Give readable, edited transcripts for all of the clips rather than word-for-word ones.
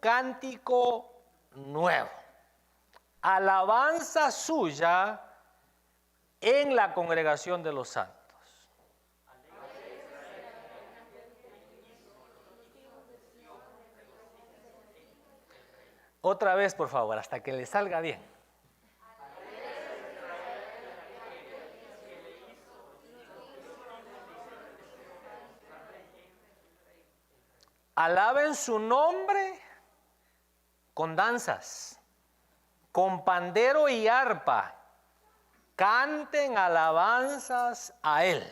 cántico nuevo. Alabanza suya en la congregación de los santos. Otra vez, por favor, hasta que le salga bien. Alaben su nombre con danzas, con pandero y arpa. Canten alabanzas a Él.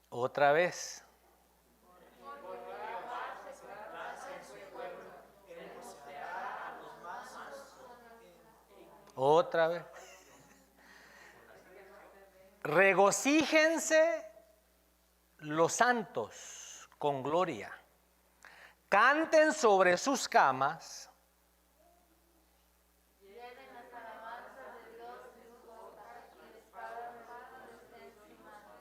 Otra vez. Otra vez. Regocíjense los santos con gloria. Canten sobre sus camas. Lleven las alabanzas de Dios en sus bocas y la espada de mano esté en su mano.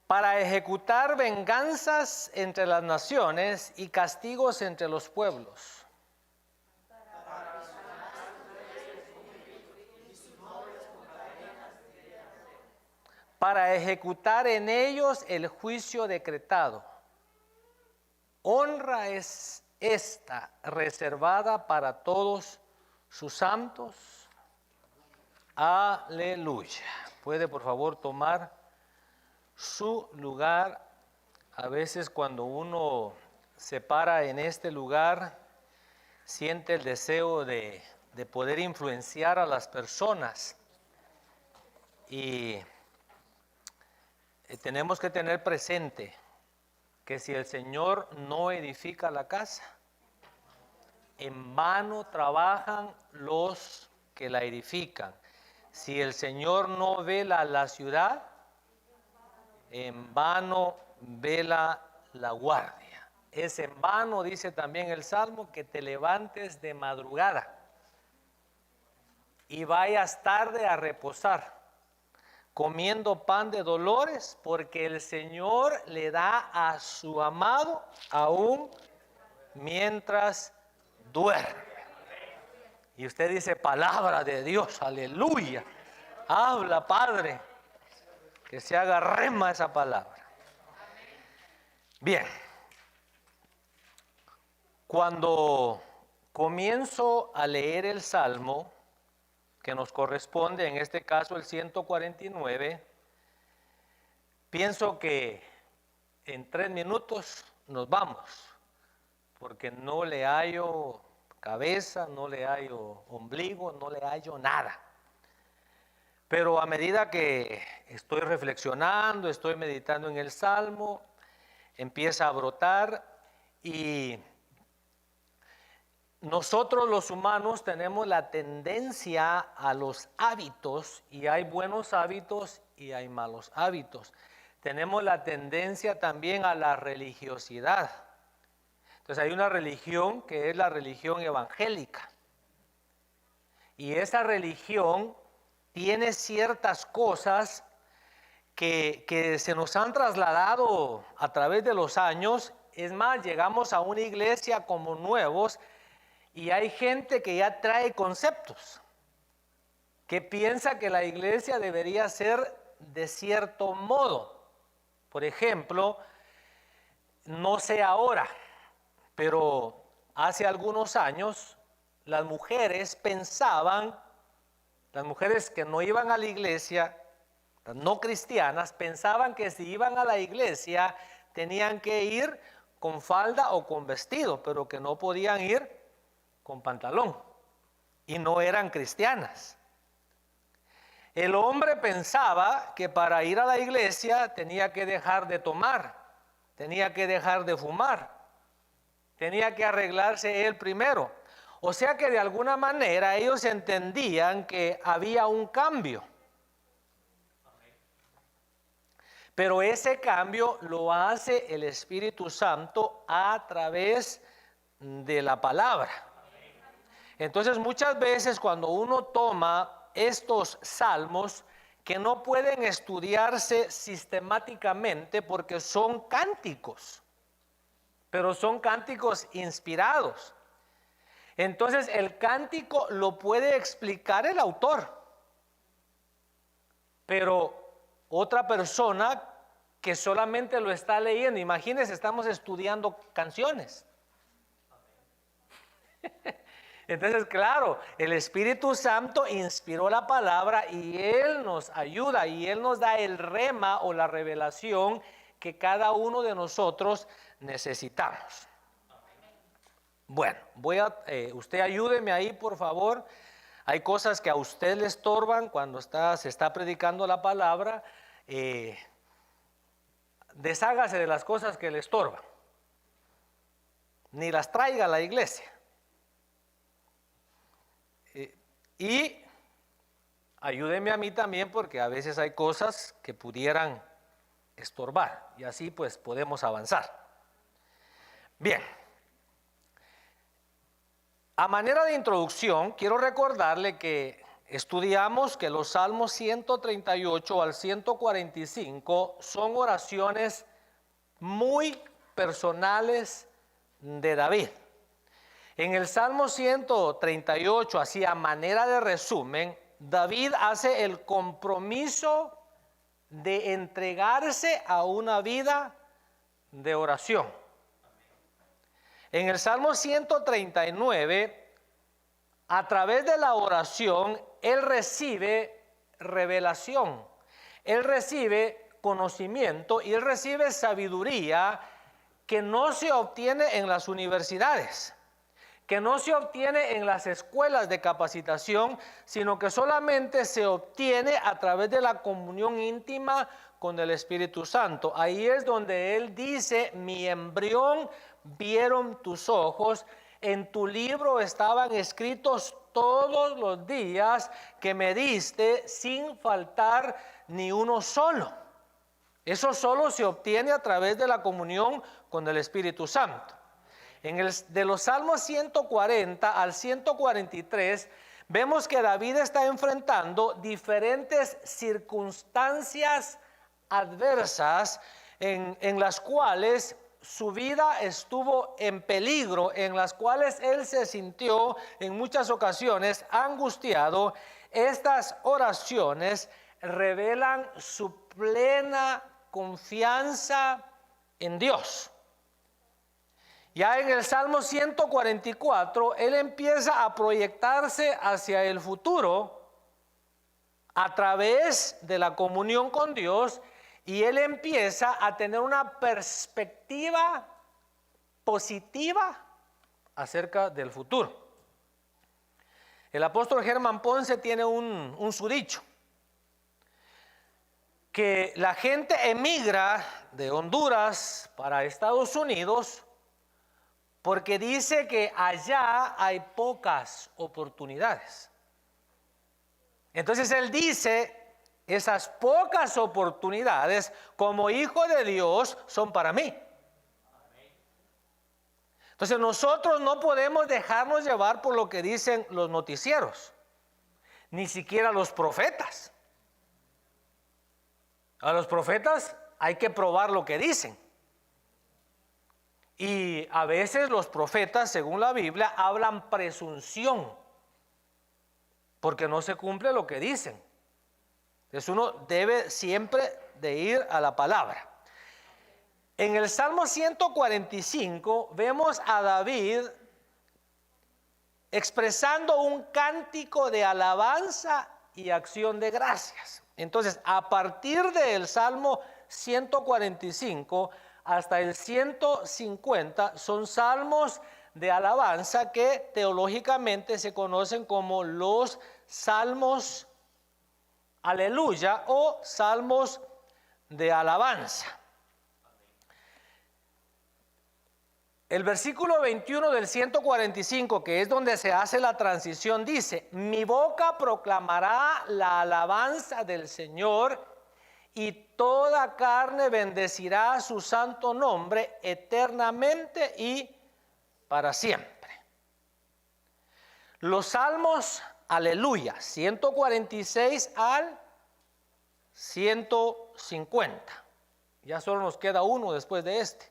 Para ejecutar venganzas entre las naciones y castigos entre los pueblos. Para ejecutar en ellos el juicio decretado. Honra es esta reservada para todos sus santos. Aleluya. ¿Puede por favor tomar su lugar? A veces cuando uno se para en este lugar, siente el deseo de poder influenciar a las personas. Y tenemos que tener presente que si el Señor no edifica la casa, en vano trabajan los que la edifican. Si el Señor no vela la ciudad, en vano vela la guardia. Es en vano, dice también el Salmo, que te levantes de madrugada y vayas tarde a reposar, comiendo pan de dolores, porque el Señor le da a su amado aún mientras duerme. Y usted dice, palabra de Dios, aleluya. Habla, Padre, que se haga rema esa palabra. Bien, cuando comienzo a leer el Salmo, que nos corresponde, en este caso el 149, pienso que en 3 minutos nos vamos, porque no le hallo cabeza, no le hallo ombligo, no le hallo nada. Pero a medida que estoy reflexionando, estoy meditando en el Salmo, empieza a brotar y nosotros los humanos tenemos la tendencia a los hábitos, y hay buenos hábitos y hay malos hábitos. Tenemos la tendencia también a la religiosidad. Entonces hay una religión que es la religión evangélica. Y esa religión tiene ciertas cosas que se nos han trasladado a través de los años. Es más, llegamos a una iglesia como nuevos y hay gente que ya trae conceptos, que piensa que la iglesia debería ser de cierto modo. Por ejemplo, no sé ahora, pero hace algunos años las mujeres pensaban, las mujeres que no iban a la iglesia, las no cristianas, pensaban que si iban a la iglesia tenían que ir con falda o con vestido, pero que no podían ir con pantalón, y no eran cristianas. El hombre pensaba que para ir a la iglesia tenía que dejar de tomar, tenía que dejar de fumar, tenía que arreglarse él primero. O sea que de alguna manera ellos entendían que había un cambio. Pero ese cambio lo hace el Espíritu Santo a través de la palabra. Entonces muchas veces cuando uno toma estos salmos que no pueden estudiarse sistemáticamente porque son cánticos, pero son cánticos inspirados. Entonces el cántico lo puede explicar el autor, pero otra persona que solamente lo está leyendo, imagínense, estamos estudiando canciones. Entonces, claro, el Espíritu Santo inspiró la palabra y Él nos ayuda y Él nos da el rema o la revelación que cada uno de nosotros necesitamos. Bueno, usted ayúdeme ahí, por favor. Hay cosas que a usted le estorban cuando se está predicando la palabra. Deshágase de las cosas que le estorban. Ni las traiga a la iglesia. Y ayúdeme a mí también, porque a veces hay cosas que pudieran estorbar y así pues podemos avanzar. Bien, a manera de introducción quiero recordarle que estudiamos que los Salmos 138 al 145 son oraciones muy personales de David. En el Salmo 138, así a manera de resumen, David hace el compromiso de entregarse a una vida de oración. En el Salmo 139, a través de la oración, él recibe revelación, él recibe conocimiento y él recibe sabiduría que no se obtiene en las universidades, que no se obtiene en las escuelas de capacitación, sino que solamente se obtiene a través de la comunión íntima con el Espíritu Santo. Ahí es donde Él dice: mi embrión vieron tus ojos, en tu libro estaban escritos todos los días que me diste, sin faltar ni uno solo. Eso solo se obtiene a través de la comunión con el Espíritu Santo. De los Salmos 140 al 143, vemos que David está enfrentando diferentes circunstancias adversas en las cuales su vida estuvo en peligro, en las cuales él se sintió en muchas ocasiones angustiado. Estas oraciones revelan su plena confianza en Dios. Ya en el Salmo 144, él empieza a proyectarse hacia el futuro a través de la comunión con Dios, y él empieza a tener una perspectiva positiva acerca del futuro. El apóstol Germán Ponce tiene un dicho, que la gente emigra de Honduras para Estados Unidos porque dice que allá hay pocas oportunidades. Entonces él dice: esas pocas oportunidades como hijo de Dios son para mí. Entonces nosotros no podemos dejarnos llevar por lo que dicen los noticieros, ni siquiera los profetas. A los profetas hay que probar lo que dicen. Y a veces los profetas, según la Biblia, hablan presunción, porque no se cumple lo que dicen. Entonces uno debe siempre de ir a la palabra. En el Salmo 145 vemos a David expresando un cántico de alabanza y acción de gracias. Entonces, a partir del Salmo 145 hasta el 150 son salmos de alabanza que teológicamente se conocen como los salmos aleluya o salmos de alabanza. El versículo 21 del 145, que es donde se hace la transición, dice: mi boca proclamará la alabanza del Señor, y toda carne bendecirá su santo nombre eternamente y para siempre. Los salmos aleluya, 146 al 150. Ya solo nos queda uno después de este.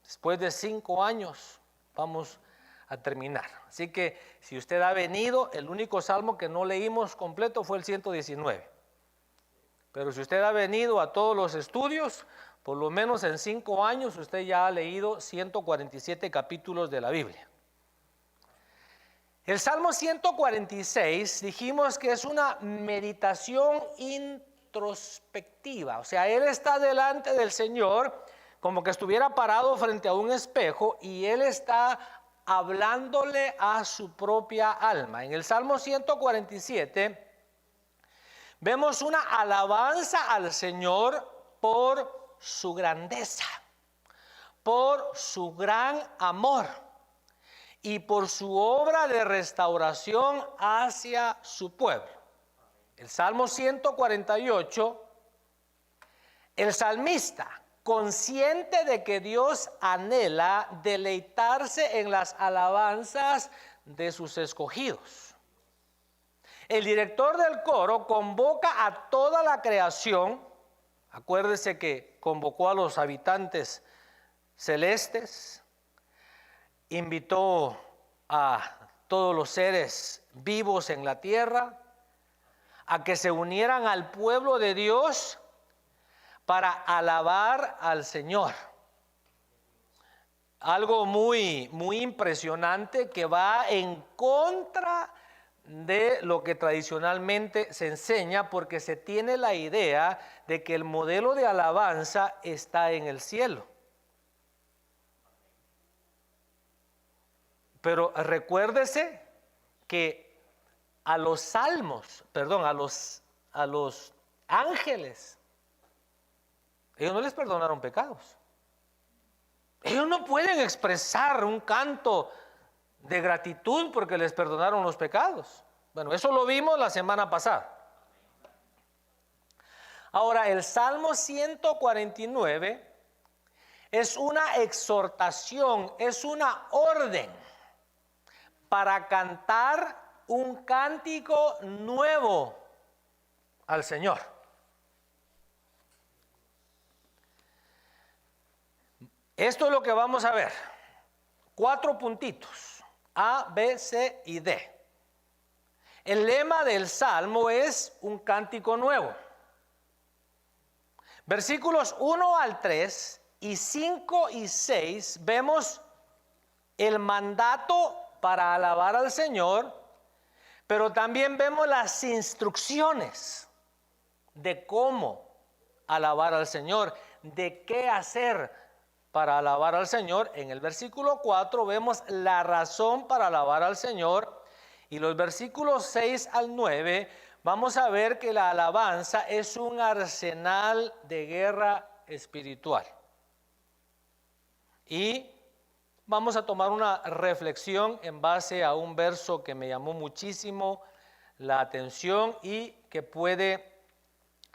Después de 5 años vamos a terminar. Así que si usted ha venido, el único salmo que no leímos completo fue el 119. Pero si usted ha venido a todos los estudios, por lo menos en 5 años usted ya ha leído 147 capítulos de la Biblia. El Salmo 146 dijimos que es una meditación introspectiva, o sea, él está delante del Señor como que estuviera parado frente a un espejo y él está hablándole a su propia alma. En el Salmo 147 vemos una alabanza al Señor por su grandeza, por su gran amor y por su obra de restauración hacia su pueblo. El Salmo 148, el salmista, consciente de que Dios anhela deleitarse en las alabanzas de sus escogidos. El director del coro convoca a toda la creación. Acuérdese que convocó a los habitantes celestes, invitó a todos los seres vivos en la tierra a que se unieran al pueblo de Dios para alabar al Señor. Algo muy impresionante que va en contra de lo que tradicionalmente se enseña, porque se tiene la idea de que el modelo de alabanza está en el cielo. Pero recuérdese que a los salmos, perdón, a los ángeles, ellos no les perdonaron pecados. Ellos no pueden expresar un canto de gratitud porque les perdonaron los pecados. Bueno, eso lo vimos la semana pasada. Ahora, el Salmo 149 es una exhortación, es una orden para cantar un cántico nuevo al Señor. Esto es lo que vamos a ver. 4 puntitos: A, B, C y D. El lema del Salmo es un cántico nuevo. Versículos 1 al 3 y 5 y 6 vemos el mandato para alabar al Señor, pero también vemos las instrucciones de cómo alabar al Señor, de qué hacer para alabar al Señor. En el versículo 4 vemos la razón para alabar al Señor, y los versículos 6 al 9 vamos a ver que la alabanza es un arsenal de guerra espiritual. Y vamos a tomar una reflexión en base a un verso que me llamó muchísimo la atención y que puede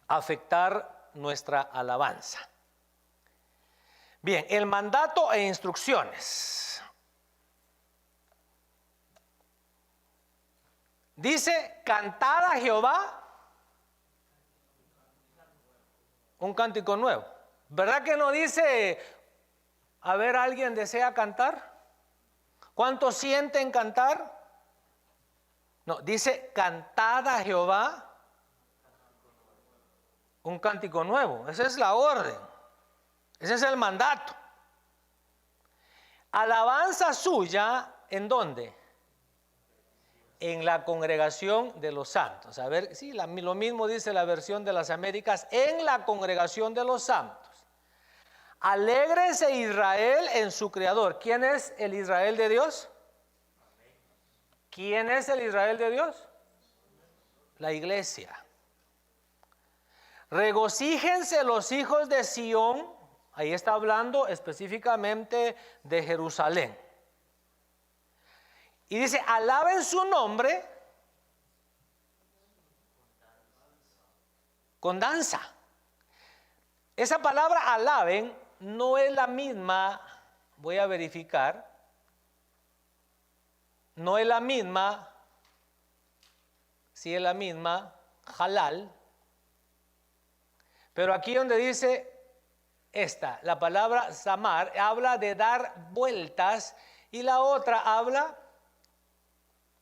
afectar nuestra alabanza. Bien, el mandato e instrucciones. Dice: cantad a Jehová un cántico nuevo. ¿Verdad que no dice: a ver, alguien desea cantar? ¿Cuántos sienten cantar? No, dice: cantad a Jehová un cántico nuevo. Esa es la orden, ese es el mandato. Alabanza suya, ¿en dónde? En la congregación de los santos. A ver, sí, lo mismo dice la versión de las Américas: en la congregación de los santos. Alégrese Israel en su Creador. ¿Quién es el Israel de Dios? ¿Quién es el Israel de Dios? La iglesia. Regocíjense los hijos de Sión. Ahí está hablando específicamente de Jerusalén. Y dice: alaben su nombre con danza. Esa palabra alaben no es la misma, voy a verificar, no es la misma, sí es la misma, halal, Pero aquí donde dice la palabra zamar, habla de dar vueltas, y la otra habla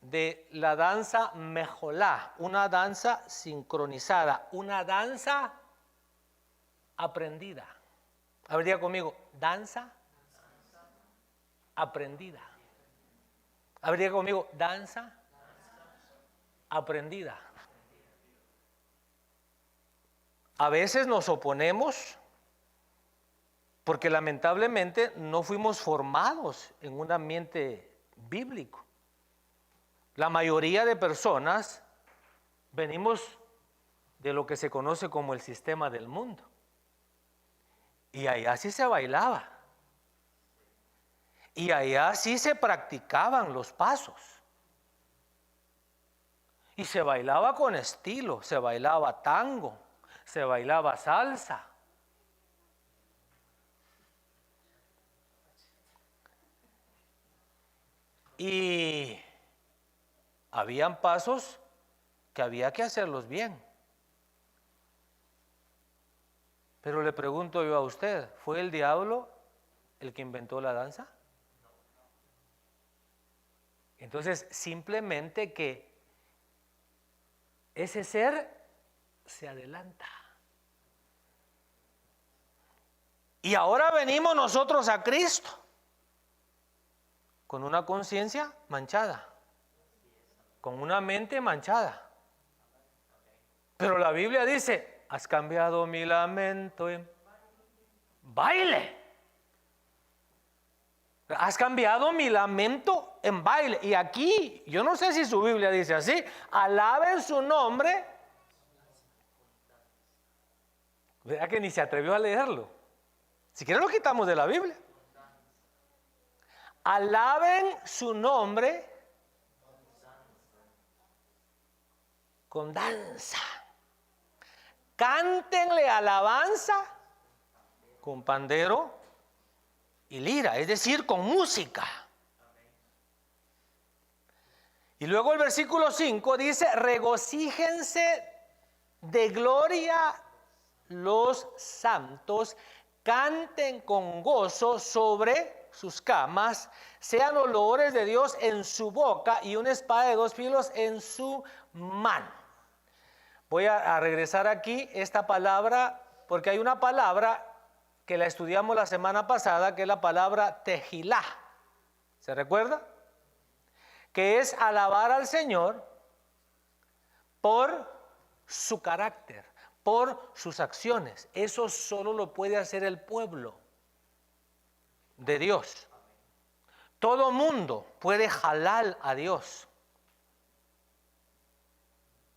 de la danza mejolá, una danza sincronizada, una danza aprendida. A ver, diga conmigo, danza aprendida. A ver, diga conmigo, danza aprendida. A veces nos oponemos porque lamentablemente no fuimos formados en un ambiente bíblico. La mayoría de personas venimos de lo que se conoce como el sistema del mundo. Y allá sí se bailaba. Y allá sí se practicaban los pasos. Y se bailaba con estilo, se bailaba tango, se bailaba salsa. Y habían pasos que había que hacerlos bien. Pero le pregunto yo a usted, ¿fue el diablo el que inventó la danza? Entonces, simplemente que ese ser se adelanta. Y ahora venimos nosotros a Cristo con una conciencia manchada, con una mente manchada. Pero la Biblia dice, has cambiado mi lamento en baile. Has cambiado mi lamento en baile. Y aquí, yo no sé si su Biblia dice así, alaben su nombre. ¿Verdad que ni se atrevió a leerlo? Si quieren lo quitamos de la Biblia. Alaben su nombre con danza. Cántenle alabanza con pandero y lira, es decir, con música. Y luego el versículo 5 dice, regocíjense de gloria los santos, canten con gozo sobre sus camas, sean olores de Dios en su boca y una espada de 2 filos en su mano. Voy a regresar aquí esta palabra, porque hay una palabra que la estudiamos la semana pasada, que es la palabra tejilá. ¿Se recuerda? Que es alabar al Señor por su carácter, por sus acciones. Eso solo lo puede hacer el pueblo de Dios. Todo mundo puede jalar a Dios,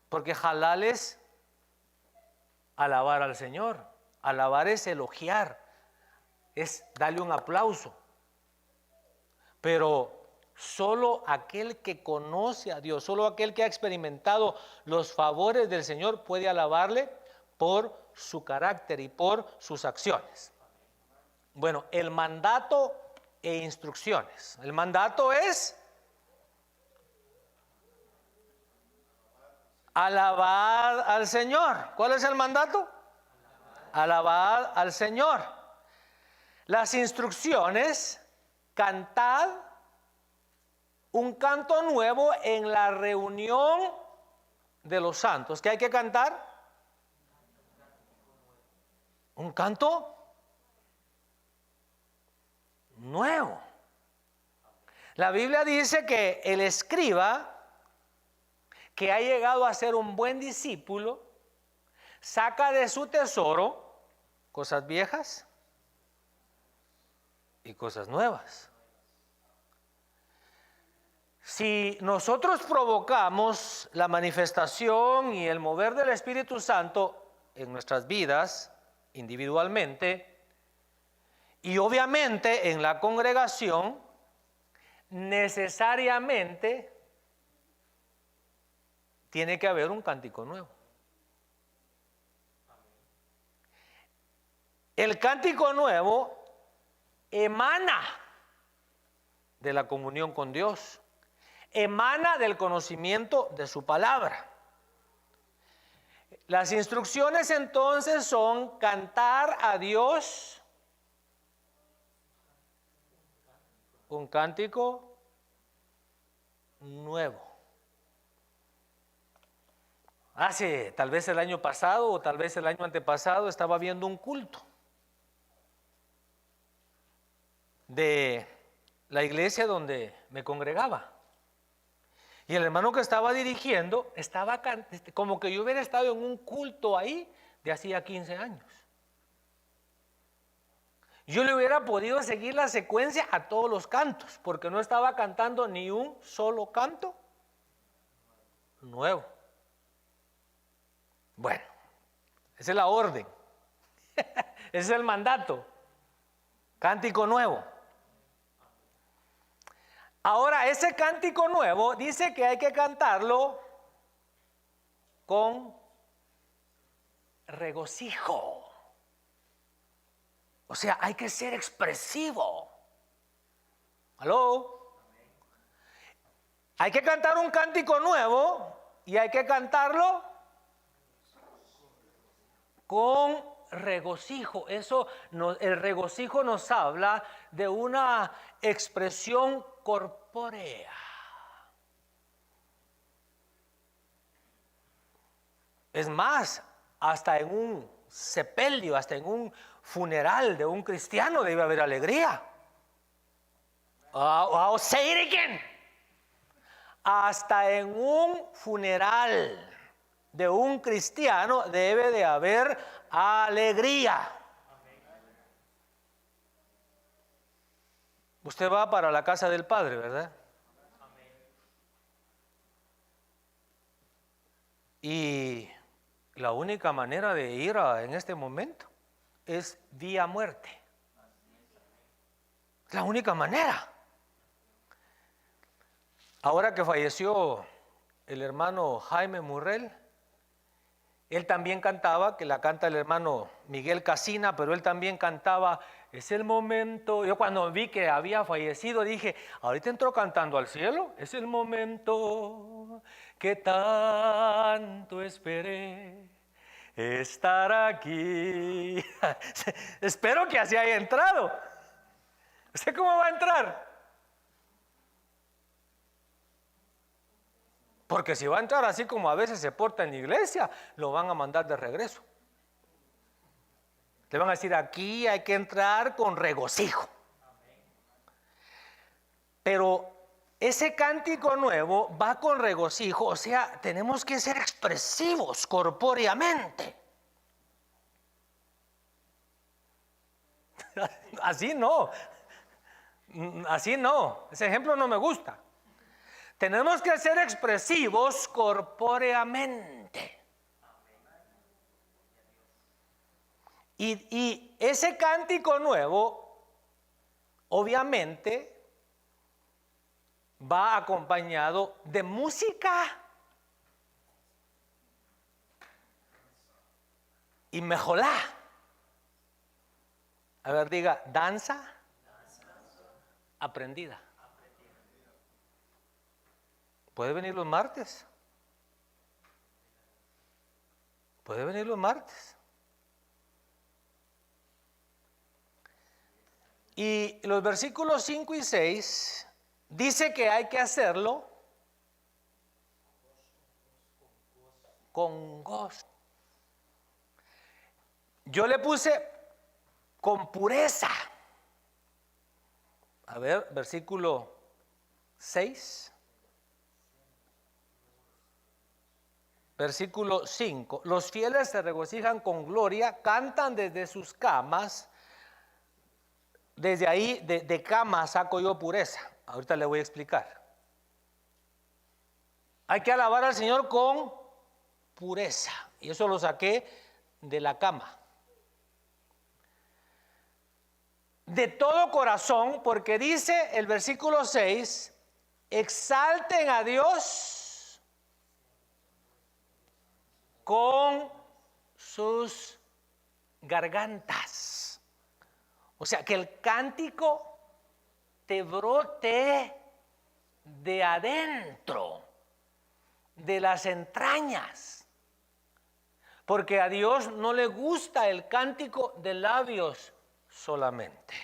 porque jalar es alabar al Señor. Alabar es elogiar, es darle un aplauso. Pero solo aquel que conoce a Dios, solo aquel que ha experimentado los favores del Señor puede alabarle por su carácter y por sus acciones. Bueno, el mandato e instrucciones. El mandato es alabar al Señor. ¿Cuál es el mandato? Alabar al Señor. Las instrucciones, cantad un canto nuevo en la reunión de los santos. ¿Qué hay que cantar? Un canto nuevo. La Biblia dice que el escriba que ha llegado a ser un buen discípulo saca de su tesoro cosas viejas y cosas nuevas. Si nosotros provocamos la manifestación y el mover del Espíritu Santo en nuestras vidas individualmente y obviamente en la congregación, necesariamente tiene que haber un cántico nuevo. El cántico nuevo emana de la comunión con Dios, emana del conocimiento de su palabra. Las instrucciones entonces son cantar a Dios un cántico nuevo. Hace tal vez el año pasado o tal vez el año antepasado estaba viendo un culto de la iglesia donde me congregaba. Y el hermano que estaba dirigiendo estaba como que yo hubiera estado en un culto ahí de hacía 15 años. Yo le hubiera podido seguir la secuencia a todos los cantos, porque no estaba cantando ni un solo canto nuevo. Bueno, esa es la orden. Ese es el mandato. Cántico nuevo. Ahora, ese cántico nuevo dice que hay que cantarlo con regocijo. O sea, hay que ser expresivo. ¿Aló? Hay que cantar un cántico nuevo y hay que cantarlo con regocijo. El regocijo nos habla de una expresión corpórea. Es más, hasta en un sepelio, hasta en un funeral de un cristiano debe haber alegría. I'll say it again. Hasta en un funeral de un cristiano debe de haber alegría. Usted va para la casa del Padre, ¿verdad? Y la única manera de ir en este momento es vía muerte. La única manera. Ahora que falleció el hermano Jaime Murrell, él también cantaba, que la canta el hermano Miguel Casina, pero él también cantaba, es el momento. Yo cuando vi que había fallecido dije, ahorita entró cantando al cielo, es el momento que tanto esperé estar aquí. Espero que así haya entrado. ¿Usted cómo va a entrar? Porque si va a entrar así como a veces se porta en la iglesia, lo van a mandar de regreso. Le van a decir, aquí hay que entrar con regocijo. Pero ese cántico nuevo va con regocijo, o sea, tenemos que ser expresivos corpóreamente. Así no. Así no. Ese ejemplo no me gusta. Tenemos que ser expresivos corpóreamente. Y ese cántico nuevo, obviamente, va acompañado de música y mejolá. A ver, diga, danza aprendida. ¿Puede venir los martes? ¿Puede venir los martes? Y los versículos 5 y 6 dice que hay que hacerlo con gozo. Yo le puse con pureza. A ver, versículo 6. Versículo 5. Los fieles se regocijan con gloria, cantan desde sus camas. Desde ahí, de cama saco yo pureza. Ahorita le voy a explicar. Hay que alabar al Señor con pureza. Y eso lo saqué de la cama. De todo corazón, porque dice el versículo 6, exalten a Dios con sus gargantas. O sea, que el cántico te brote de adentro, de las entrañas. Porque a Dios no le gusta el cántico de labios solamente.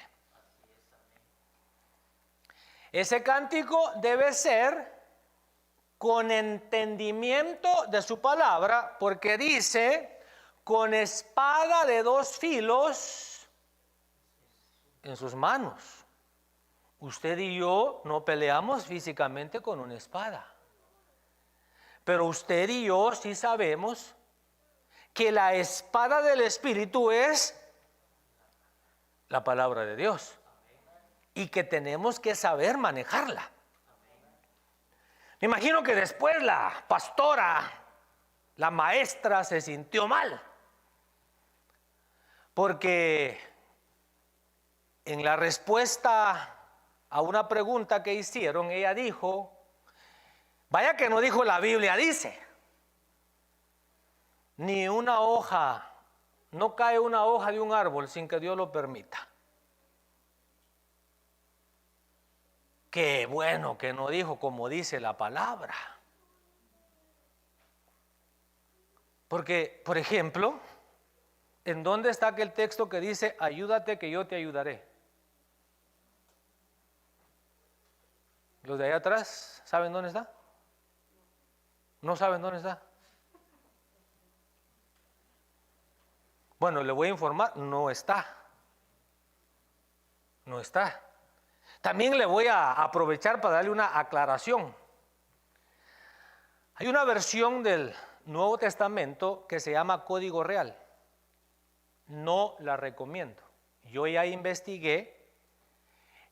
Ese cántico debe ser con entendimiento de su palabra, porque dice, con espada de dos filos en sus manos. Usted y yo no peleamos físicamente con una espada, pero usted y yo sí sabemos que la espada del Espíritu es la palabra de Dios y que tenemos que saber manejarla. Me imagino que después la pastora, la maestra, se sintió mal, porque en la respuesta a una pregunta que hicieron, ella dijo, vaya que no dijo la Biblia, dice, ni una hoja, no cae una hoja de un árbol sin que Dios lo permita. Qué bueno que no dijo como dice la palabra. Porque, por ejemplo, ¿en dónde está aquel texto que dice, ayúdate que yo te ayudaré? Los de allá atrás, ¿saben dónde está? ¿No saben dónde está? Bueno, le voy a informar, no está. No está. También le voy a aprovechar para darle una aclaración. Hay una versión del Nuevo Testamento que se llama Código Real. No la recomiendo. Yo ya investigué.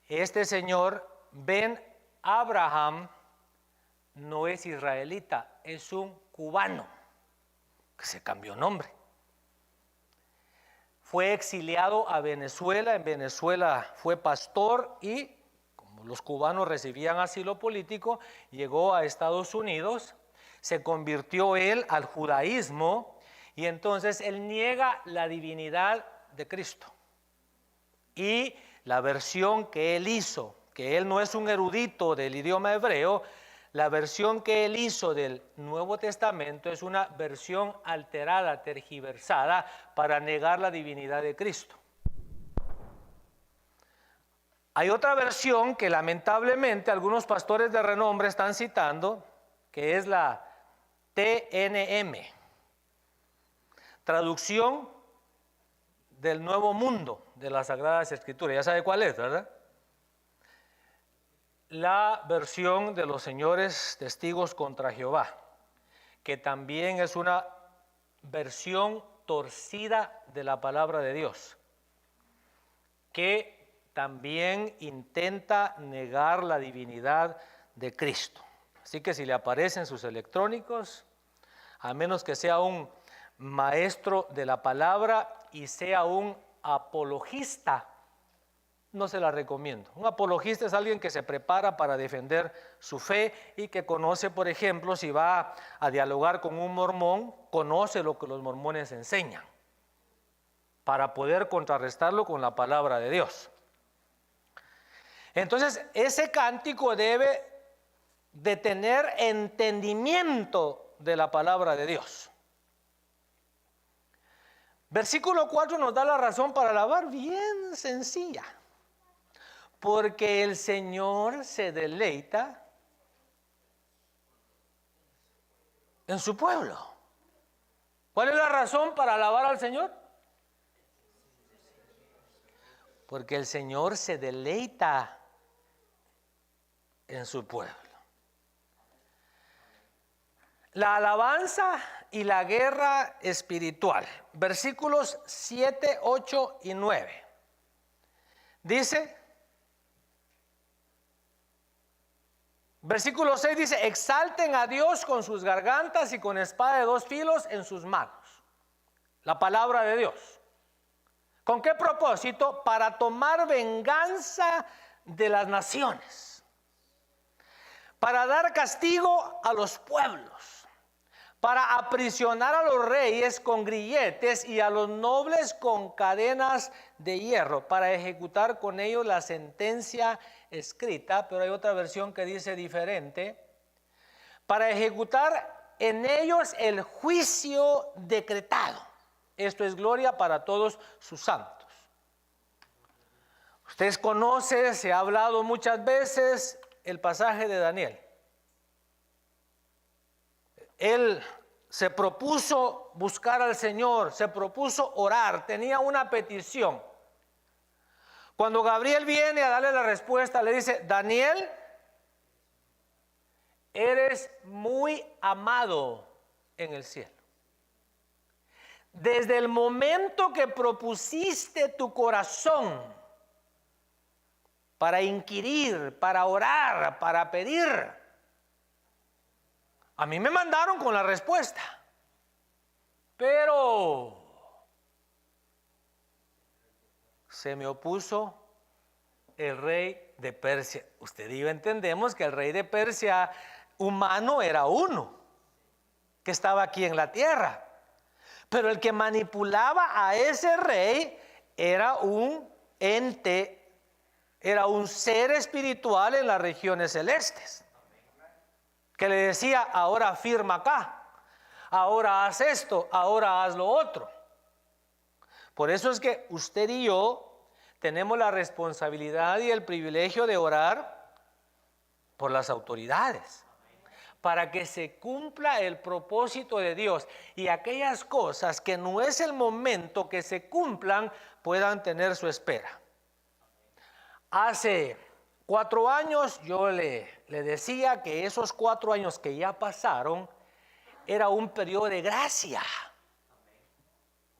Este señor Ben Abraham no es israelita, es un cubano que se cambió nombre. Fue exiliado a Venezuela. En Venezuela fue pastor y como los cubanos recibían asilo político, llegó a Estados Unidos, se convirtió él al judaísmo y entonces él niega la divinidad de Cristo. Y la versión que él hizo, que él no es un erudito del idioma hebreo, la versión que él hizo del Nuevo Testamento es una versión alterada, tergiversada, para negar la divinidad de Cristo. Hay otra versión que lamentablemente algunos pastores de renombre están citando, que es la TNM, traducción del Nuevo Mundo de las Sagradas Escrituras. Ya sabe cuál es, ¿verdad? La versión de los señores testigos contra Jehová, que también es una versión torcida de la palabra de Dios, que también intenta negar la divinidad de Cristo. Así que si le aparecen sus electrónicos, a menos que sea un maestro de la palabra y sea un apologista, no se la recomiendo. Un apologista es alguien que se prepara para defender su fe y que conoce, por ejemplo, si va a dialogar con un mormón, conoce lo que los mormones enseñan para poder contrarrestarlo con la palabra de Dios. Entonces, ese cántico debe de tener entendimiento de la palabra de Dios. Versículo 4 nos da la razón para alabar, bien sencilla. Porque el Señor se deleita en su pueblo. ¿Cuál es la razón para alabar al Señor? Porque el Señor se deleita en su pueblo. La alabanza y la guerra espiritual. Versículos 7, 8 y 9. Dice, versículo 6 dice, exalten a Dios con sus gargantas y con espada de dos filos en sus manos. La palabra de Dios. ¿Con qué propósito? Para tomar venganza de las naciones. Para dar castigo a los pueblos. Para aprisionar a los reyes con grilletes y a los nobles con cadenas de hierro. Para ejecutar con ellos la sentencia escrita. Pero hay otra versión que dice diferente. Para ejecutar en ellos el juicio decretado. Esto es gloria para todos sus santos. Ustedes conocen, se ha hablado muchas veces el pasaje de Daniel. Él se propuso buscar al Señor, se propuso orar, tenía una petición. Cuando Gabriel viene a darle la respuesta, le dice: Daniel, eres muy amado en el cielo. Desde el momento que propusiste tu corazón para inquirir, para orar, para pedir, a mí me mandaron con la respuesta, pero se me opuso el rey de Persia. Usted y yo entendemos que el rey de Persia humano era uno, que estaba aquí en la tierra, pero el que manipulaba a ese rey era un ente, era un ser espiritual en las regiones celestes, que le decía: ahora firma acá, ahora haz esto, ahora haz lo otro. Por eso es que usted y yo tenemos la responsabilidad y el privilegio de orar por las autoridades, para que se cumpla el propósito de Dios y aquellas cosas que no es el momento que se cumplan puedan tener su espera. Hace 4 años yo le decía que esos 4 años que ya pasaron era un periodo de gracia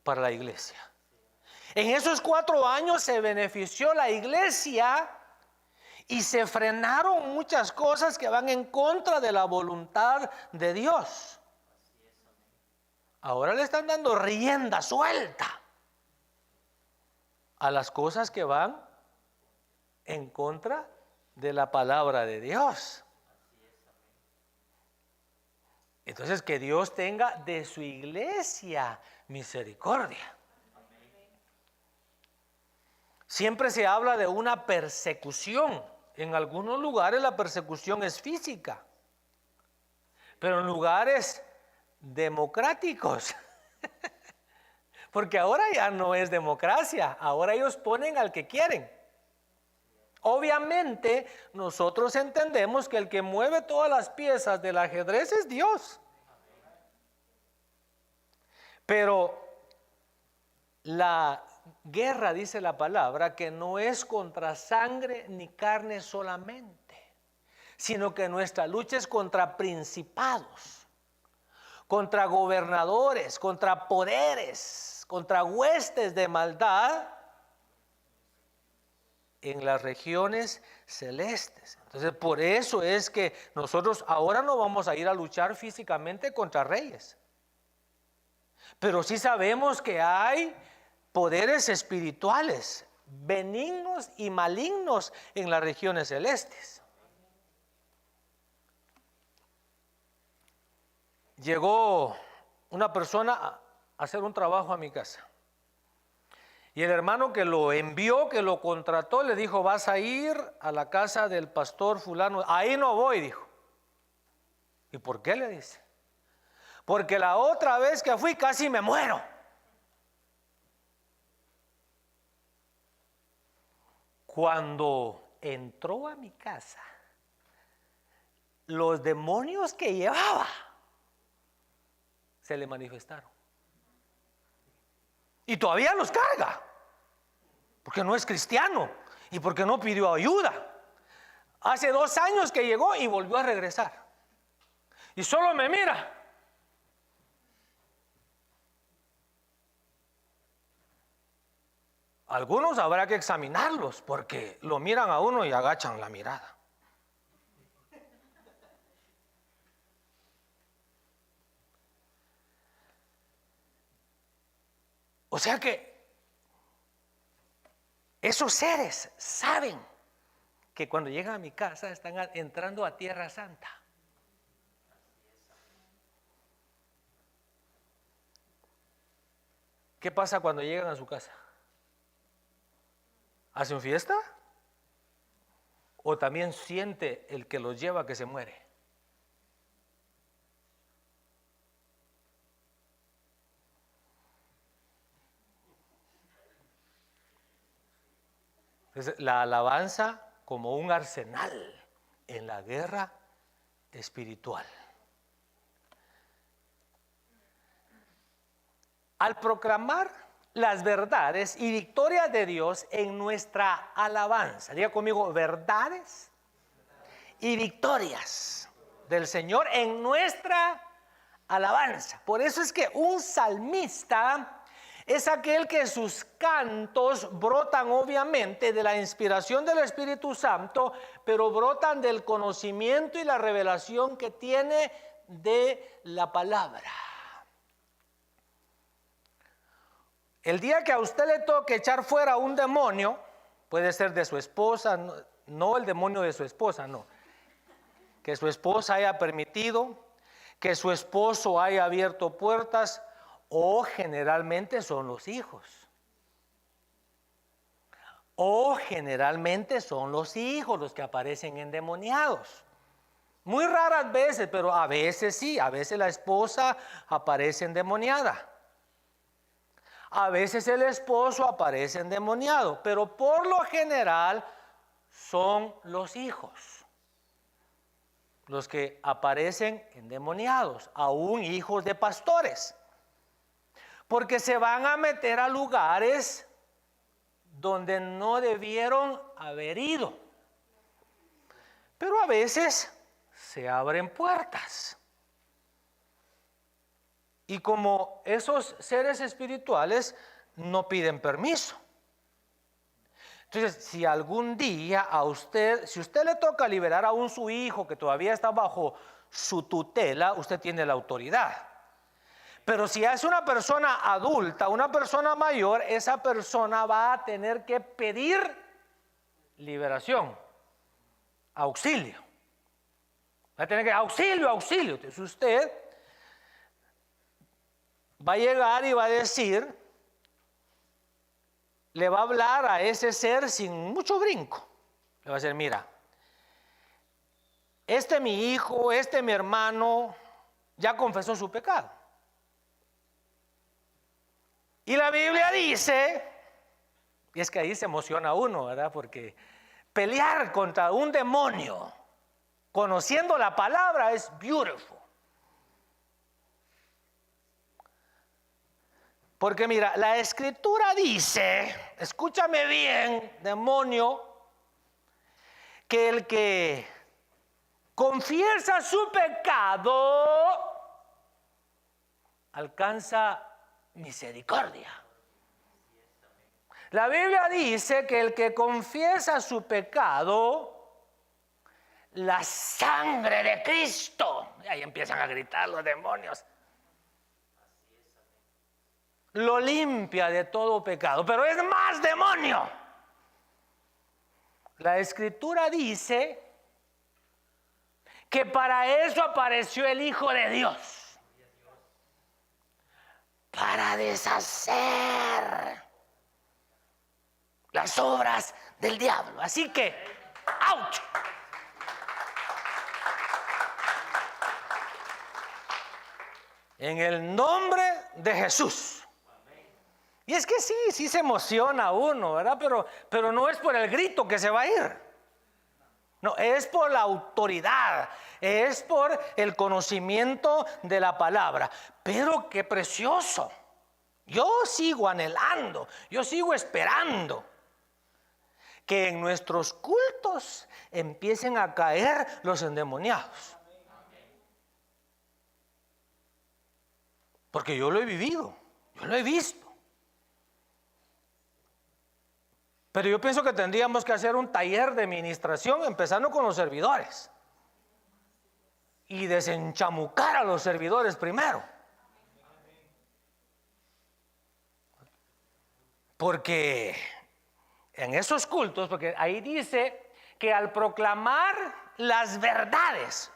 para la iglesia. En esos 4 años se benefició la iglesia y se frenaron muchas cosas que van en contra de la voluntad de Dios. Ahora le están dando rienda suelta a las cosas que van en contra de la palabra de Dios. Entonces, que Dios tenga de su iglesia misericordia. Siempre se habla de una persecución. En algunos lugares la persecución es física, pero en lugares democráticos, porque ahora ya no es democracia, ahora ellos ponen al que quieren. Obviamente nosotros entendemos que el que mueve todas las piezas del ajedrez es Dios, pero la guerra, dice la palabra, que no es contra sangre ni carne solamente, sino que nuestra lucha es contra principados, contra gobernadores, contra poderes, contra huestes de maldad en las regiones celestes. Entonces, por eso es que nosotros ahora no vamos a ir a luchar físicamente contra reyes, pero sí sabemos que hay poderes espirituales benignos y malignos en las regiones celestes. Llegó una persona a hacer un trabajo a mi casa, y el hermano que lo envió, que lo contrató, le dijo: vas a ir a la casa del pastor fulano. Ahí no voy, dijo. ¿Y por qué? Le dice: porque la otra vez que fui casi me muero. Cuando entró a mi casa, los demonios que llevaba se le manifestaron. Y todavía los carga, porque no es cristiano y porque no pidió ayuda. Hace 2 años que llegó y volvió a regresar. Y solo me mira. Algunos habrá que examinarlos, porque lo miran a uno y agachan la mirada. O sea que esos seres saben que cuando llegan a mi casa están entrando a Tierra Santa. ¿Qué pasa cuando llegan a su casa? ¿Hacen fiesta? ¿O también siente el que los lleva que se muere? Entonces, la alabanza como un arsenal en la guerra espiritual. Al proclamar las verdades y victorias de Dios en nuestra alabanza, diga conmigo, verdades y victorias del Señor en nuestra alabanza. Por eso es que un salmista es aquel que sus cantos brotan obviamente de la inspiración del Espíritu Santo, pero brotan del conocimiento y la revelación que tiene de la palabra. El día que a usted le toque echar fuera un demonio, puede ser de su esposa, no el demonio de su esposa, no. Que su esposa haya permitido, que su esposo haya abierto puertas, o generalmente son los hijos. O generalmente son los hijos los que aparecen endemoniados. Muy raras veces, pero a veces sí, a veces la esposa aparece endemoniada. A veces el esposo aparece endemoniado, pero por lo general son los hijos los que aparecen endemoniados, aún hijos de pastores, porque se van a meter a lugares donde no debieron haber ido. Pero a veces se abren puertas. Y como esos seres espirituales no piden permiso. Entonces, si algún día si usted le toca liberar a su hijo que todavía está bajo su tutela, usted tiene la autoridad. Pero si es una persona adulta, una persona mayor, esa persona va a tener que pedir liberación, auxilio. Va a tener que auxilio. Entonces usted va a llegar y va a decir, le va a hablar a ese ser sin mucho brinco. Le va a decir, mira, mi hijo, mi hermano, ya confesó su pecado. Y la Biblia dice, y es que ahí se emociona uno, ¿verdad? Porque pelear contra un demonio, conociendo la palabra, es beautiful. Porque mira, la Escritura dice, escúchame bien, demonio, que el que confiesa su pecado alcanza misericordia. La Biblia dice que el que confiesa su pecado, la sangre de Cristo, y ahí empiezan a gritar los demonios, lo limpia de todo pecado. Pero es más, demonio. La Escritura dice que para eso apareció el Hijo de Dios. Para deshacer las obras del diablo. Así que, ¡ouch! En el nombre de Jesús. Y es que sí se emociona uno, ¿verdad? Pero no es por el grito que se va a ir. No, es por la autoridad, es por el conocimiento de la palabra. Pero qué precioso. Yo sigo anhelando, yo sigo esperando que en nuestros cultos empiecen a caer los endemoniados. Porque yo lo he vivido, yo lo he visto. Pero yo pienso que tendríamos que hacer un taller de ministración, empezando con los servidores. Y desenchamucar a los servidores primero. Porque en esos cultos, porque ahí dice que al proclamar las verdades,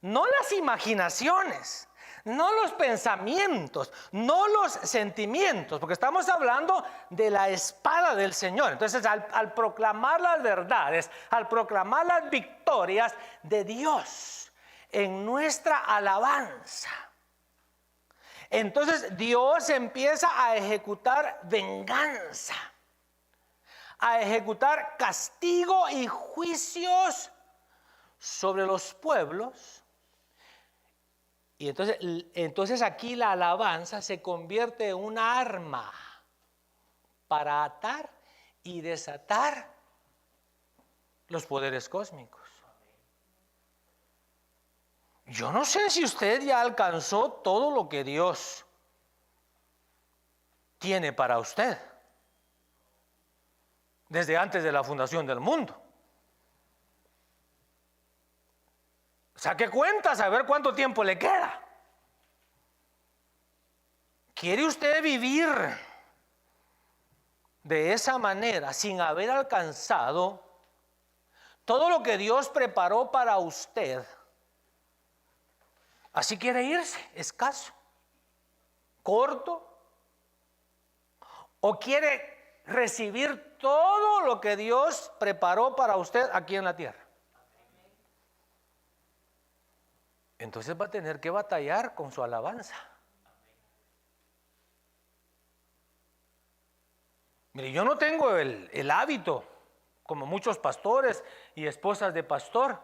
no las imaginaciones, no los pensamientos, no los sentimientos, porque estamos hablando de la espada del Señor. Entonces, al proclamar las verdades, al proclamar las victorias de Dios en nuestra alabanza, entonces Dios empieza a ejecutar venganza, a ejecutar castigo y juicios sobre los pueblos. Y entonces aquí la alabanza se convierte en una arma para atar y desatar los poderes cósmicos. Yo no sé si usted ya alcanzó todo lo que Dios tiene para usted desde antes de la fundación del mundo. Saque cuentas a ver cuánto tiempo le queda. ¿Quiere usted vivir de esa manera sin haber alcanzado todo lo que Dios preparó para usted? Así quiere irse, escaso, corto, o quiere recibir todo lo que Dios preparó para usted aquí en la tierra. Entonces va a tener que batallar con su alabanza. Mire, yo no tengo el hábito, como muchos pastores y esposas de pastor,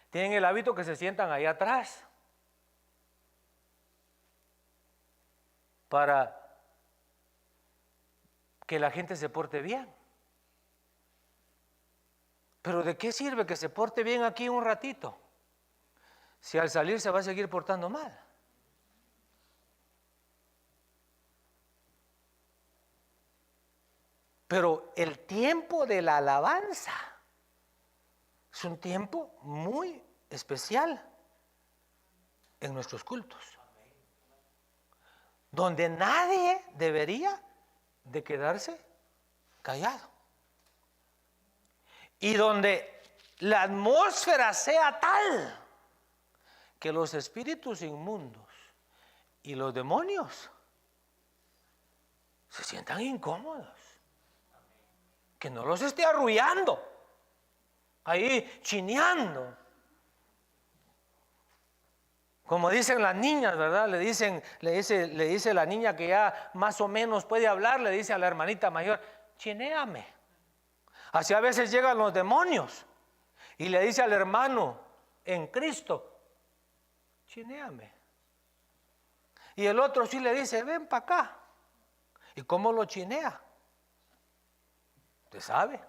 tienen el hábito que se sientan ahí atrás para que la gente se porte bien. Pero ¿de qué sirve que se porte bien aquí un ratito si al salir se va a seguir portando mal? Pero el tiempo de la alabanza es un tiempo muy especial en nuestros cultos, donde nadie debería de quedarse callado y donde la atmósfera sea tal que los espíritus inmundos y los demonios se sientan incómodos, que no los esté arrullando, ahí chineando. Como dicen las niñas, ¿verdad? Le dice la niña que ya más o menos puede hablar, le dice a la hermanita mayor, chinéame. Así a veces llegan los demonios y le dice al hermano en Cristo, chinéame. Y el otro sí le dice, ven para acá. ¿Y cómo lo chinea? Usted sabe.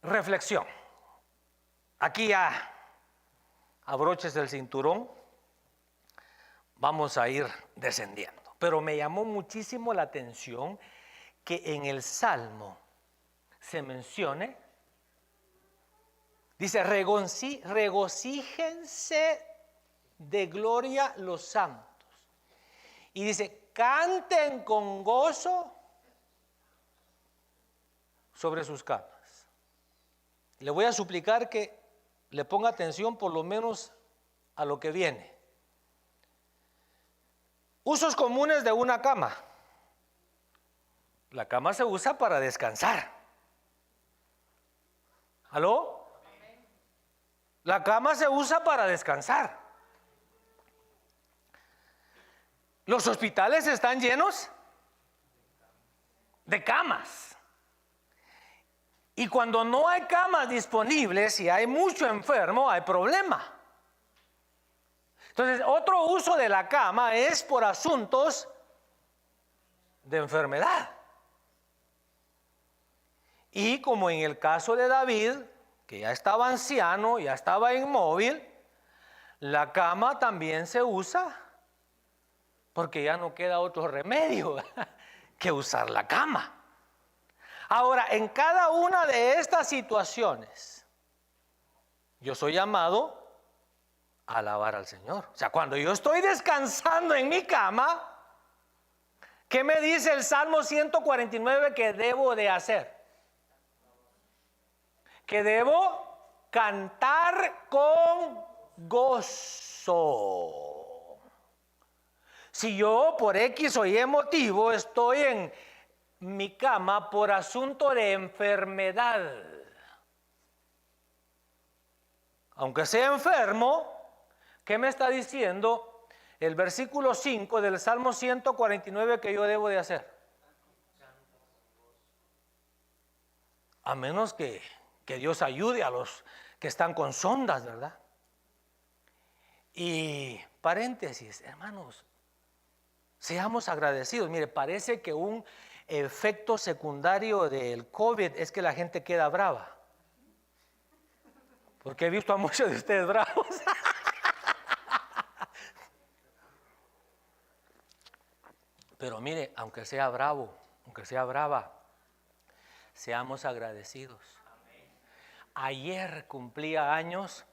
Reflexión. Aquí ya abroches el cinturón. Vamos a ir descendiendo. Pero me llamó muchísimo la atención que en el Salmo se mencione, dice, regocíjense de gloria los santos. Y dice, canten con gozo sobre sus camas. Le voy a suplicar que le ponga atención por lo menos a lo que viene. Usos comunes de una cama. La cama se usa para descansar. ¿Aló? La cama se usa para descansar. Los hospitales están llenos de camas. Y cuando no hay camas disponibles y hay mucho enfermo, hay problema. Entonces, otro uso de la cama es por asuntos de enfermedad. Y como en el caso de David, que ya estaba anciano, ya estaba inmóvil, la cama también se usa porque ya no queda otro remedio que usar la cama. Ahora, en cada una de estas situaciones, yo soy llamado a alabar al Señor. O sea, cuando yo estoy descansando en mi cama, ¿qué me dice el Salmo 149 que debo de hacer? Que debo cantar con gozo. Si yo por X o Y motivo estoy en mi cama por asunto de enfermedad, aunque sea enfermo, ¿qué me está diciendo? el versículo 5 del Salmo 149 que yo debo de hacer. A menos que Dios ayude a los que están con sondas, ¿verdad? Y paréntesis, hermanos, seamos agradecidos. Mire, parece que un efecto secundario del COVID es que la gente queda brava. Porque he visto a muchos de ustedes bravos. Pero mire, aunque sea bravo, aunque sea brava, seamos agradecidos. Ayer cumplía años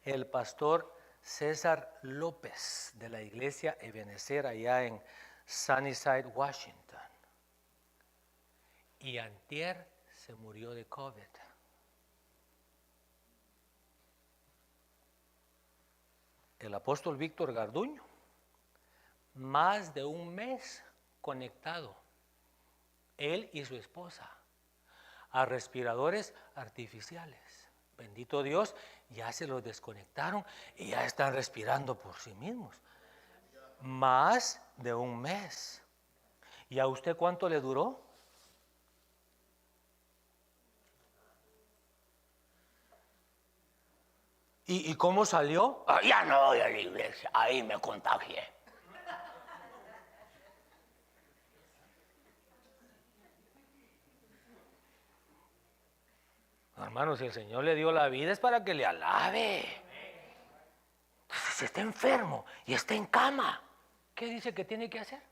el pastor César López de la iglesia Ebenezer allá en Sunnyside, Washington. Y antier se murió de COVID. El apóstol Víctor Garduño, más de un mes conectado, él y su esposa, a respiradores artificiales. Bendito Dios, ya se los desconectaron y ya están respirando por sí mismos. Más de un mes. ¿Y a usted cuánto le duró? ¿Y cómo salió? Ya no voy a la iglesia, ahí me contagié. Hermano, si el Señor le dio la vida es para que le alabe. Entonces, si está enfermo y está en cama, ¿qué dice que tiene que hacer?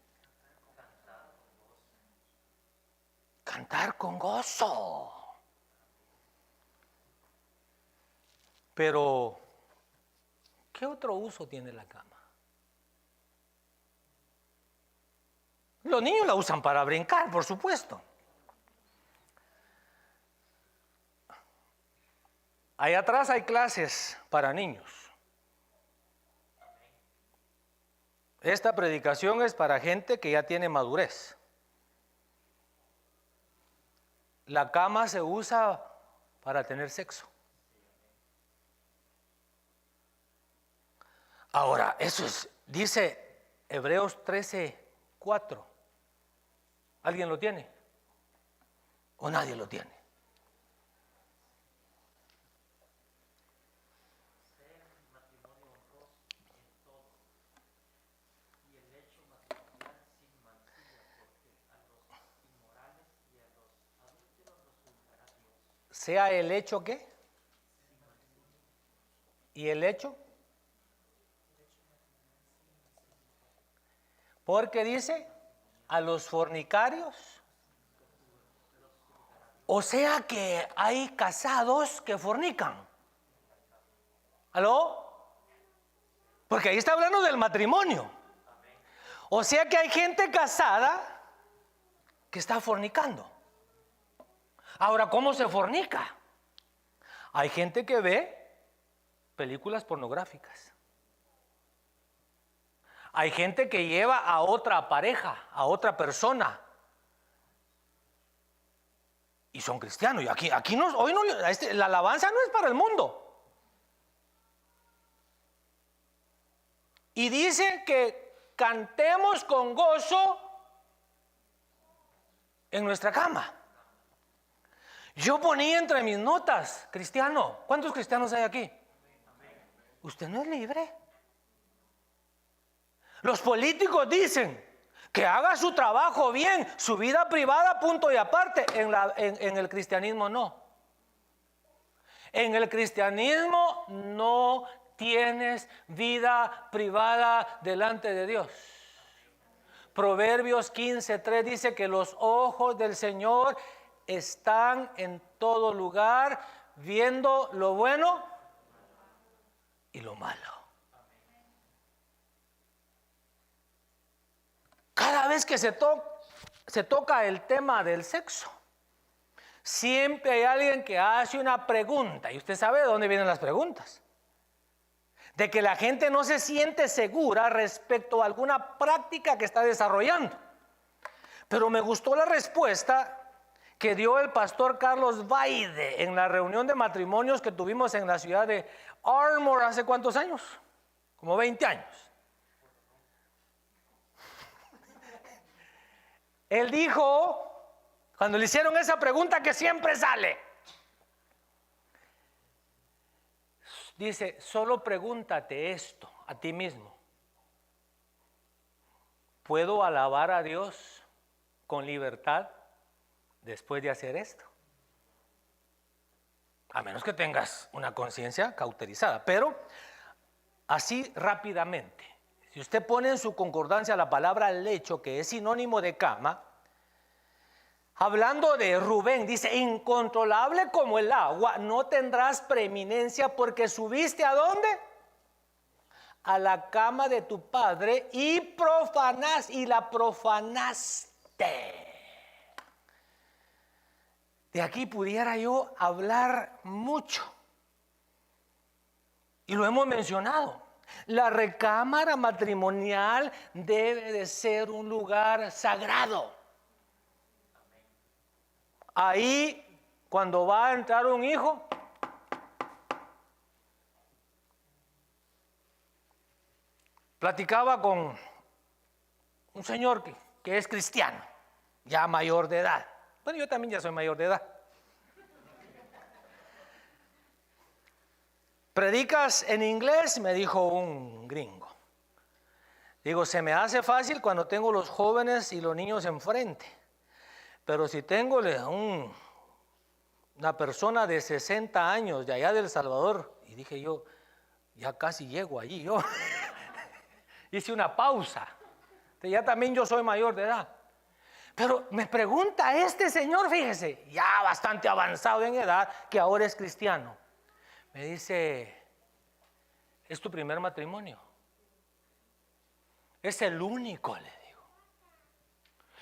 Cantar con gozo. Pero, ¿qué otro uso tiene la cama? Los niños la usan para brincar, por supuesto. Ahí atrás hay clases para niños. Esta predicación es para gente que ya tiene madurez. La cama se usa para tener sexo. Ahora, eso es, dice Hebreos 13:4. ¿Alguien lo tiene? ¿O nadie lo tiene? Sea el hecho ¿qué? ¿Y el hecho? Porque dice a los fornicarios. O sea que hay casados que fornican. ¿Aló? Porque ahí está hablando del matrimonio. O sea que hay gente casada que está fornicando. Ahora, ¿cómo se fornica? Hay gente que ve películas pornográficas. Hay gente que lleva a otra pareja, a otra persona. Y son cristianos. Y aquí no, hoy no, la alabanza no es para el mundo. Y dice que cantemos con gozo en nuestra cama. Yo ponía entre mis notas, cristiano. ¿Cuántos cristianos hay aquí? Usted no es libre. Los políticos dicen que haga su trabajo bien, su vida privada, punto y aparte. En el cristianismo no. En el cristianismo no tienes vida privada delante de Dios. Proverbios 15:3 dice que los ojos del Señor están en todo lugar, viendo lo bueno y lo malo. Cada vez que se toca el tema del sexo, siempre hay alguien que hace una pregunta, y usted sabe de dónde vienen las preguntas. De que la gente no se siente segura respecto a alguna práctica que está desarrollando. Pero me gustó la respuesta que dio el pastor Carlos Baide en la reunión de matrimonios que tuvimos en la ciudad de Ardmore hace ¿cuántos años? Como 20 años. Él dijo, cuando le hicieron esa pregunta que siempre sale, dice, solo pregúntate esto a ti mismo. ¿Puedo alabar a Dios con libertad después de hacer esto? A menos que tengas una conciencia cauterizada. Pero así rápidamente, si usted pone en su concordancia la palabra lecho, que es sinónimo de cama, hablando de Rubén, dice, incontrolable como el agua, no tendrás preeminencia porque subiste ¿a dónde? A la cama de tu padre y la profanaste. De aquí pudiera yo hablar mucho. Y lo hemos mencionado. La recámara matrimonial debe de ser un lugar sagrado. Ahí, cuando va a entrar un hijo, platicaba con un señor que es cristiano, ya mayor de edad. Bueno, yo también ya soy mayor de edad. ¿Predicas en inglés? Me dijo un gringo. Digo, se me hace fácil cuando tengo los jóvenes y los niños enfrente. Pero si tengo una persona de 60 años de allá de El Salvador, y dije yo, ya casi llego allí yo. Hice una pausa. Ya también yo soy mayor de edad. Pero me pregunta este señor, fíjese, ya bastante avanzado en edad, que ahora es cristiano. Me dice, ¿es tu primer matrimonio? Es el único, le digo.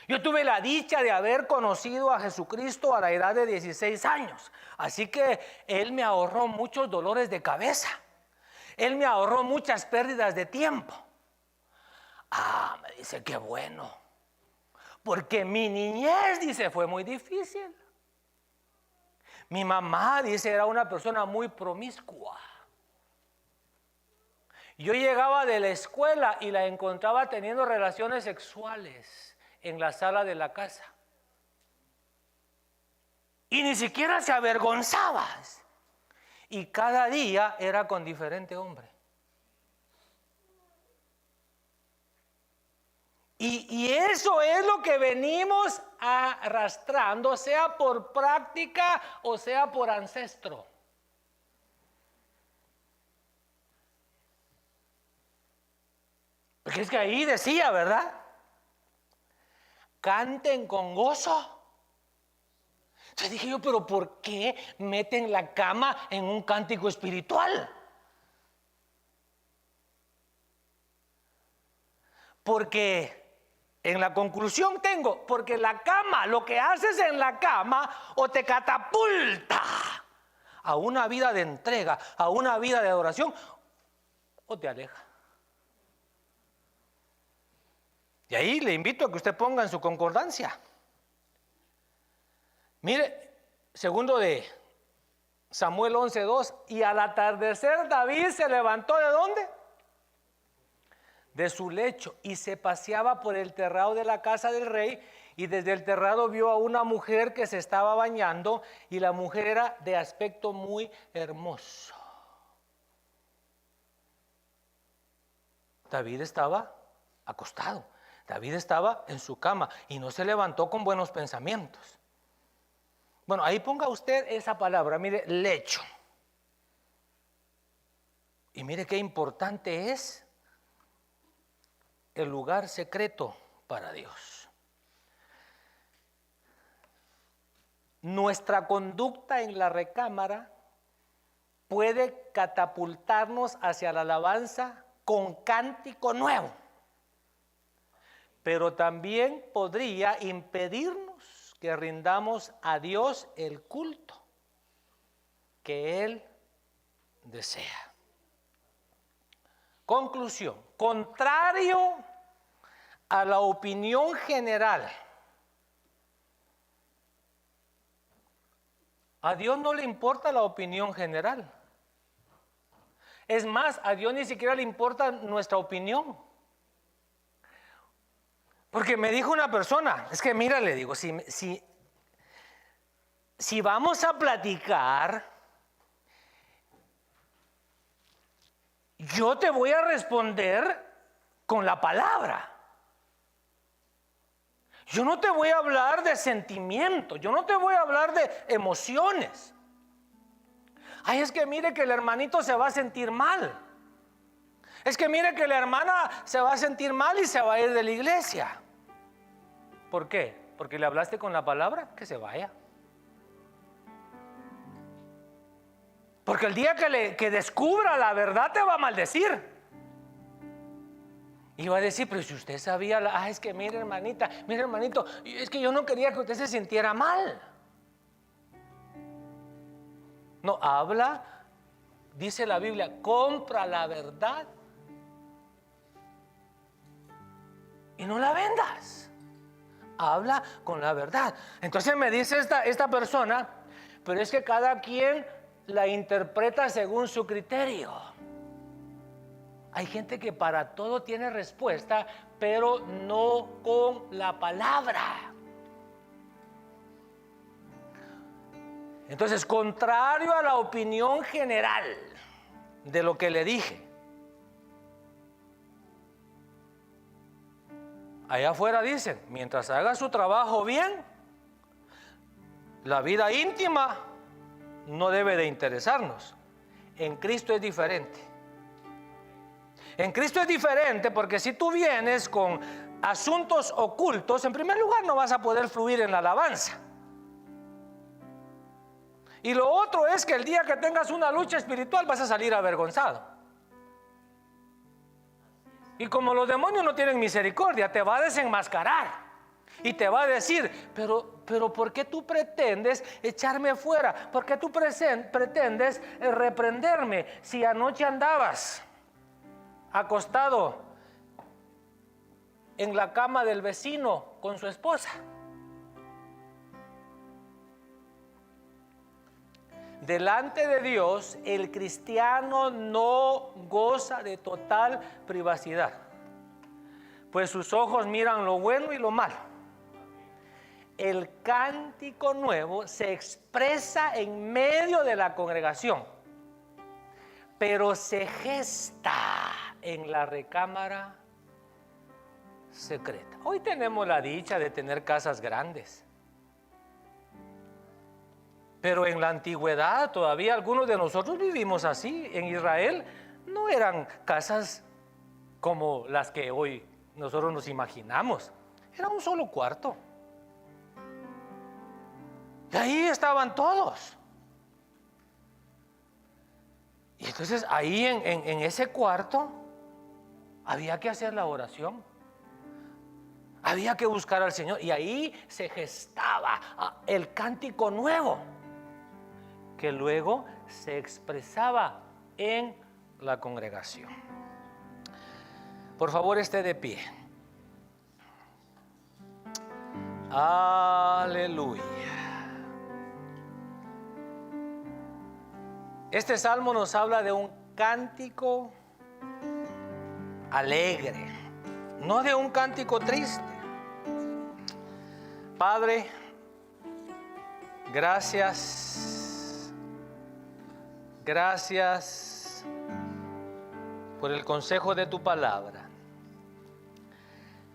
Yo tuve la dicha de haber conocido a Jesucristo a la edad de 16 años. Así que Él me ahorró muchos dolores de cabeza. Él me ahorró muchas pérdidas de tiempo. Me dice, qué bueno. Porque mi niñez, dice, fue muy difícil. Mi mamá, dice, era una persona muy promiscua. Yo llegaba de la escuela y la encontraba teniendo relaciones sexuales en la sala de la casa. Y ni siquiera se avergonzaba. Y cada día era con diferente hombre. Y eso es lo que venimos arrastrando, sea por práctica o sea por ancestro. Porque es que ahí decía, ¿verdad? Canten con gozo. Entonces dije yo, pero ¿por qué meten la cama en un cántico espiritual? Porque en la conclusión tengo, porque la cama, lo que haces en la cama o te catapulta a una vida de entrega, a una vida de adoración, o te aleja. Y ahí le invito a que usted ponga en su concordancia. Mire, segundo de Samuel 11:2, y al atardecer David se levantó ¿de dónde? De su lecho y se paseaba por el terrado de la casa del rey, y desde el terrado vio a una mujer que se estaba bañando, y la mujer era de aspecto muy hermoso. David estaba acostado, David estaba en su cama y no se levantó con buenos pensamientos. Bueno, ahí ponga usted esa palabra, mire, lecho. Y mire qué importante es el lugar secreto para Dios. Nuestra conducta en la recámara puede catapultarnos hacia la alabanza con cántico nuevo, pero también podría impedirnos que rindamos a Dios el culto que Él desea. Conclusión, contrario a la opinión general, a Dios no le importa la opinión general. Es más, a Dios ni siquiera le importa nuestra opinión. Porque me dijo una persona, es que mira, le digo, si vamos a platicar, yo te voy a responder con la palabra. Yo no te voy a hablar de sentimientos, yo no te voy a hablar de emociones. Ay, es que mire que el hermanito se va a sentir mal. Es que mire que la hermana se va a sentir mal y se va a ir de la iglesia. ¿Por qué? Porque le hablaste con la palabra, que se vaya. Porque el día que descubra la verdad te va a maldecir. Y va a decir, pero si usted sabía, es que mire hermanita, mire hermanito, es que yo no quería que usted se sintiera mal. No, habla, dice la Biblia, compra la verdad y no la vendas. Habla con la verdad. Entonces me dice esta persona, pero es que cada quien la interpreta según su criterio. Hay gente que para todo tiene respuesta, pero no con la palabra. Entonces, contrario a la opinión general de lo que le dije, allá afuera dicen, mientras haga su trabajo bien, la vida íntima no debe de interesarnos. En Cristo es diferente. En Cristo es diferente porque si tú vienes con asuntos ocultos, en primer lugar no vas a poder fluir en la alabanza. Y lo otro es que el día que tengas una lucha espiritual vas a salir avergonzado. Y como los demonios no tienen misericordia, te va a desenmascarar y te va a decir, pero ¿por qué tú pretendes echarme fuera? ¿Por qué tú pretendes reprenderme si anoche andabas acostado en la cama del vecino con su esposa? Delante de Dios, el cristiano no goza de total privacidad, pues sus ojos miran lo bueno y lo malo. El cántico nuevo se expresa en medio de la congregación, pero se gesta en la recámara secreta. Hoy tenemos la dicha de tener casas grandes. Pero en la antigüedad todavía algunos de nosotros vivimos así. En Israel no eran casas como las que hoy nosotros nos imaginamos. Era un solo cuarto. Y ahí estaban todos. Y entonces ahí en ese cuarto había que hacer la oración. Había que buscar al Señor. Y ahí se gestaba el cántico nuevo, que luego se expresaba en la congregación. Por favor, esté de pie. Aleluya. Este salmo nos habla de un cántico alegre, no de un cántico triste. Padre, gracias por el consejo de tu palabra.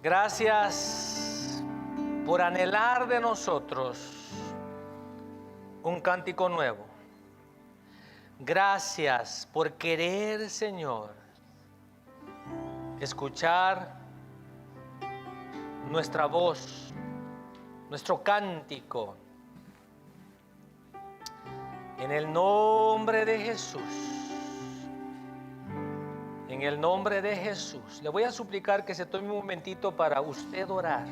Gracias por anhelar de nosotros un cántico nuevo. Gracias por querer, Señor, escuchar nuestra voz, nuestro cántico. En el nombre de Jesús, en el nombre de Jesús, le voy a suplicar que se tome un momentito para usted orar.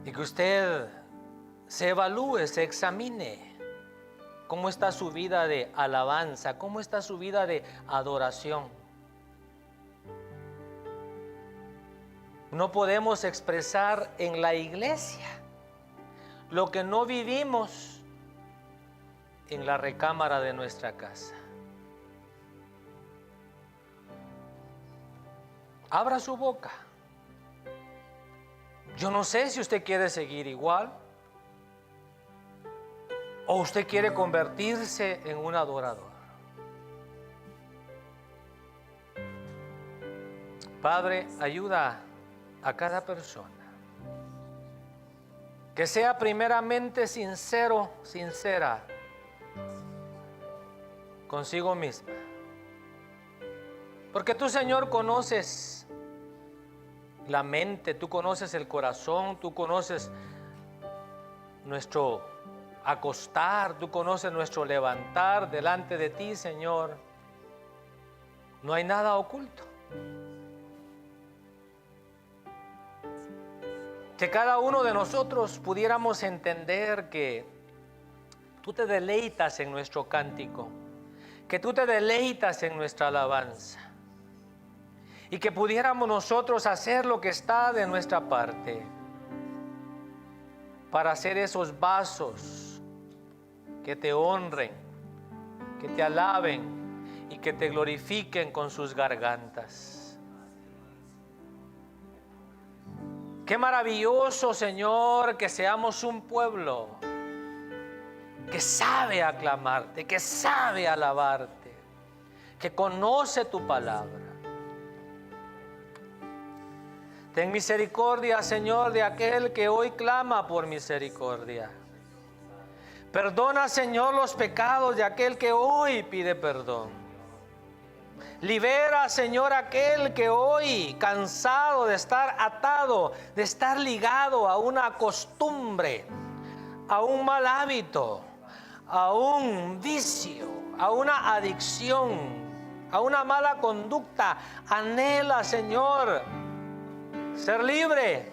Y que usted se evalúe, se examine cómo está su vida de alabanza, cómo está su vida de adoración. No podemos expresar en la iglesia lo que no vivimos en la recámara de nuestra casa. Abra su boca. Yo no sé si usted quiere seguir igual o usted quiere convertirse en un adorador. Padre, ayuda a cada persona que sea primeramente sincero, sincera consigo misma. Porque tú, Señor, conoces la mente, tú conoces el corazón, tú conoces nuestro acostar, tú conoces nuestro levantar delante de ti, Señor. No hay nada oculto. Que cada uno de nosotros pudiéramos entender que tú te deleitas en nuestro cántico, que tú te deleitas en nuestra alabanza, y que pudiéramos nosotros hacer lo que está de nuestra parte para hacer esos vasos que te honren, que te alaben y que te glorifiquen con sus gargantas. Qué maravilloso, Señor, que seamos un pueblo que sabe aclamarte, que sabe alabarte, que conoce tu palabra. Ten misericordia, Señor, de aquel que hoy clama por misericordia. Perdona, Señor, los pecados de aquel que hoy pide perdón. Libera, Señor, aquel que hoy, cansado de estar atado, de estar ligado a una costumbre, a un mal hábito, a un vicio, a una adicción, a una mala conducta, anhela, Señor, ser libre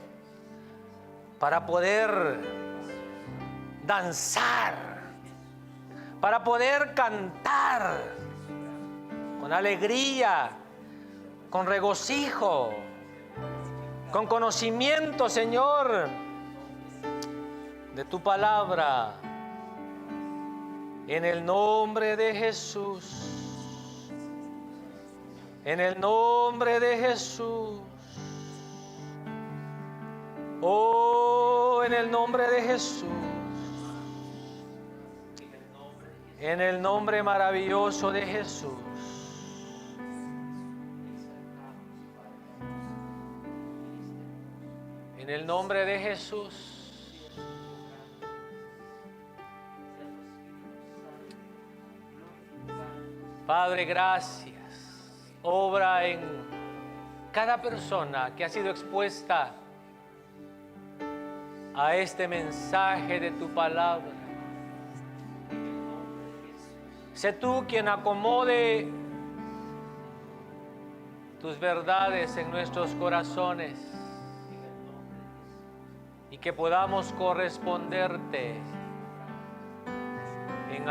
para poder danzar, para poder cantar con alegría, con regocijo, con conocimiento, Señor, de tu palabra. En el nombre de Jesús, en el nombre de Jesús, oh, en el nombre de Jesús, en el nombre maravilloso de Jesús. En el nombre de Jesús. Padre, gracias. Obra en cada persona que ha sido expuesta a este mensaje de tu palabra. Sé tú quien acomode tus verdades en nuestros corazones y que podamos corresponderte en